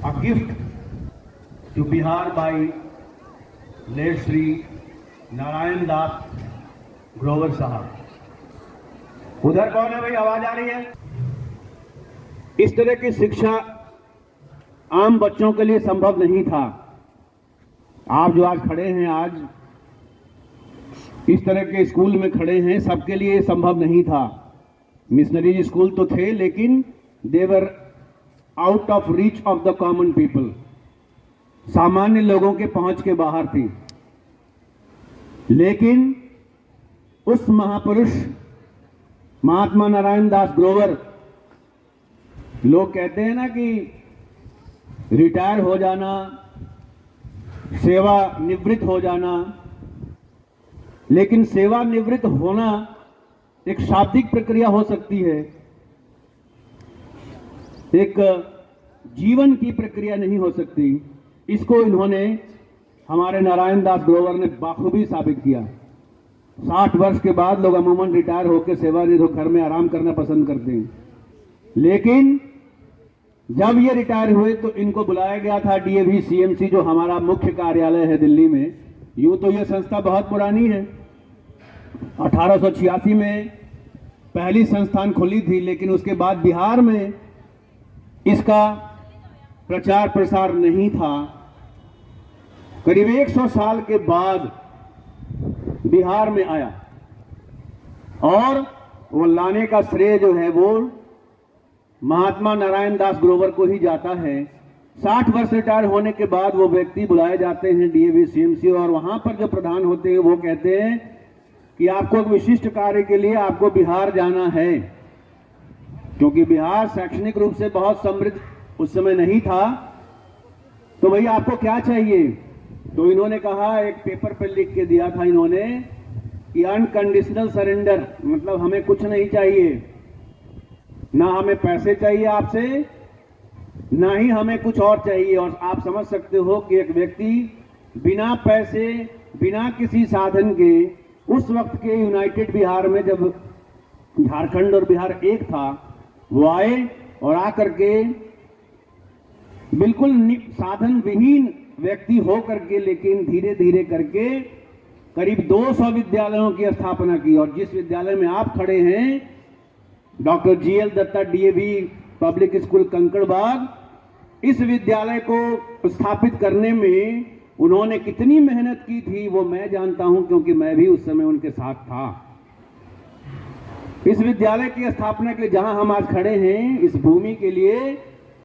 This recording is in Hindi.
a gift to Bihar by late Shri Narayan Das Grover साहब। उधर कौन है भाई, आवाज आ रही है? इस तरह की शिक्षा आम बच्चों के लिए संभव नहीं था। आप जो आज खड़े हैं, आज इस तरह के स्कूल में खड़े हैं, सबके लिए संभव नहीं था। मिशनरी स्कूल तो थे, लेकिन they were out of reach of the common people, सामान्य लोगों के पहुंच के बाहर थी। लेकिन उस महापुरुष महात्मा नारायण दास ग्रोवर, लोग कहते हैं ना कि रिटायर हो जाना, सेवा निवृत्त हो जाना, लेकिन सेवा निवृत्त होना एक शाब्दिक प्रक्रिया हो सकती है, एक जीवन की प्रक्रिया नहीं हो सकती। इसको इन्होंने, हमारे नारायण दास ग्रोवर ने बाखूबी साबित किया। 60 वर्ष के बाद लोग अमूमन रिटायर होकर सेवानिवृत्त घर में आराम करना पसंद करते हैं, लेकिन जब ये रिटायर हुए तो इनको बुलाया गया था डीएवी सीएमसी, जो हमारा मुख्य कार्यालय है दिल्ली में। यूं तो ये संस्था बहुत पुरानी है, 1886 में पहली संस्थान खुली थी, लेकिन उसके बाद बिहार में इसका प्रचार प्रसार नहीं था। करीब 100 साल के बाद बिहार में आया, और वो लाने का श्रेय जो है वो महात्मा नारायण दास ग्रोवर को ही जाता है। 60 वर्ष रिटायर होने के बाद वो व्यक्ति बुलाए जाते हैं डीएवी सीएमसी, और वहां पर जो प्रधान होते हैं वो कहते हैं कि आपको एक विशिष्ट कार्य के लिए आपको बिहार जाना है, क्योंकि बिहार शैक्षणिक रूप से बहुत समृद्ध उस समय नहीं था। तो भाई आपको क्या चाहिए? तो इन्होंने कहा, एक पेपर पर लिख के दिया था इन्होंने कि अनकंडीशनल सरेंडर, मतलब हमें कुछ नहीं चाहिए, ना हमें पैसे चाहिए आपसे, ना ही हमें कुछ और चाहिए। और आप समझ सकते हो कि एक व्यक्ति बिना पैसे, बिना किसी साधन के, उस वक्त के यूनाइटेड बिहार में, जब झारखंड और बिहार एक था, वो आए और आकर के बिल्कुल साधन विहीन व्यक्ति हो करके, लेकिन धीरे धीरे करके करीब 200 विद्यालयों की स्थापना की। और जिस विद्यालय में आप खड़े हैं, doctor GL Datta DAV public school Kankarbagh, इस विद्यालय को स्थापित करने में उन्होंने कितनी मेहनत की थी वो मैं जानता हूं, क्योंकि मैं भी उस समय उनके साथ था। इस विद्यालय की स्थापना के लिए, जहां हम आज खड़े हैं, इस भूमि के लिए